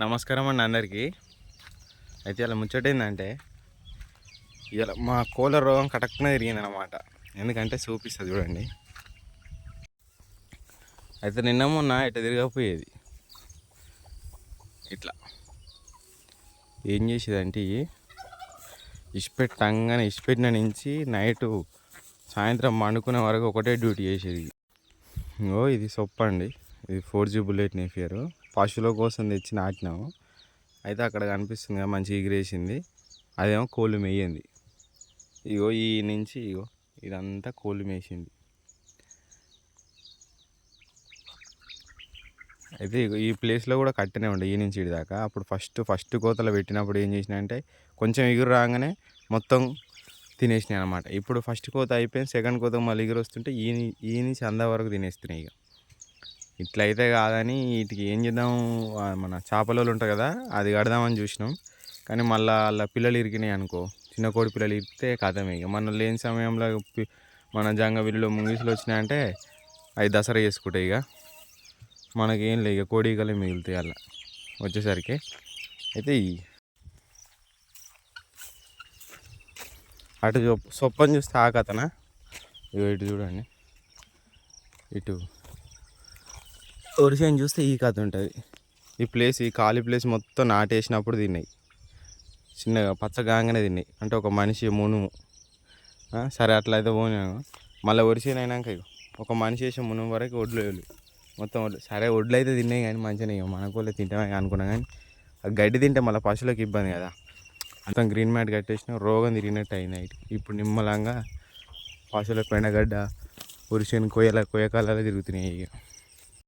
నమస్కారం అండి అందరికీ. అయితే ఇలా ముచ్చటేందంటే ఇలా మా కోళ్ళ రోగం కటక్కున తిరిగిందనమాట. ఎందుకంటే చూపిస్తుంది చూడండి. అయితే నిన్న మొన్న ఇట్లా తిరగకపోయేది. ఇట్లా ఏం చేసేదంటే ఇష్టపెట్టంగానే ఇష్టపెట్టిన నుంచి నైటు సాయంత్రం పండుకునే వరకు ఒకటే డ్యూటీ చేసేది. ఇది సొప్పండి, ఇది 4G బుల్లెట్ నేఫియర్ పశువుల కోసం తెచ్చి నాటినాము. అయితే అక్కడ కనిపిస్తుంది కదా, మంచిగా ఎగిరేసింది. అదేమో కోళ్ళు మేయింది. ఈ నుంచి ఇదంతా కోళ్ళు మేసింది. అయితే ఈ ప్లేస్లో కూడా కట్టనే ఉండే ఈ నుంచి దాకా. అప్పుడు ఫస్ట్ కోతలు పెట్టినప్పుడు ఏం చేసినా అంటే కొంచెం ఎగురు రాగానే మొత్తం తినేసినాయి అనమాట. ఇప్పుడు ఫస్ట్ కోత అయిపోయింది, సెకండ్ కోత మళ్ళీ ఎగురు వస్తుంటే ఈ నుంచి అందా వరకు తినేస్తున్నాయి. ఇట్లయితే కాదని వీటికి ఏం చేద్దాం, మన చేపలలో ఉంటాయి కదా అది కడదామని చూసినాం. కానీ మళ్ళీ అలా పిల్లలు ఇరికినాయి అనుకో, చిన్న కోడి పిల్లలు ఇరికితే కథమే. మనం లేని సమయంలో మన జంగవిల్లులో ముంగిసులు వచ్చినాయంటే అవి దసరా చేసుకుంటాయి. మనకేం లేదు, కోడికలే మిగులుతాయి అలా వచ్చేసరికి. అయితే అటు సొప్పని చూస్తే ఆ కథనా. ఇటు చూడండి, ఇటు ఒరిసేని చూస్తే ఈ కథ ఉంటుంది. ఈ ఖాళీ ప్లేస్ మొత్తం నాటేసినప్పుడు తిన్నాయి, చిన్నగా పచ్చగాగానే తిన్నాయి. అంటే ఒక మనిషి మునుము. సరే అట్లయితే పోయినాను. మళ్ళీ ఒరిసేని అయినాక ఒక మనిషి వేసే మునుము వరకు ఒడ్లు మొత్తం సరే ఒడ్లు అయితే తిన్నాయి కానీ మంచిగా మనకోళ్ళే తింటామే అనుకున్నా. కానీ గడ్డి తింటే మళ్ళీ పశువులకు ఇబ్బంది కదా. మొత్తం గ్రీన్ మ్యాట్ కట్టేసిన రోగం తిరిగినట్టు అయినాయి. ఇప్పుడు నిమ్మలంగా పశువులకు పెండగడ్డ ఒరిసేని కొయ్యకాలలో తిరుగుతున్నాయి.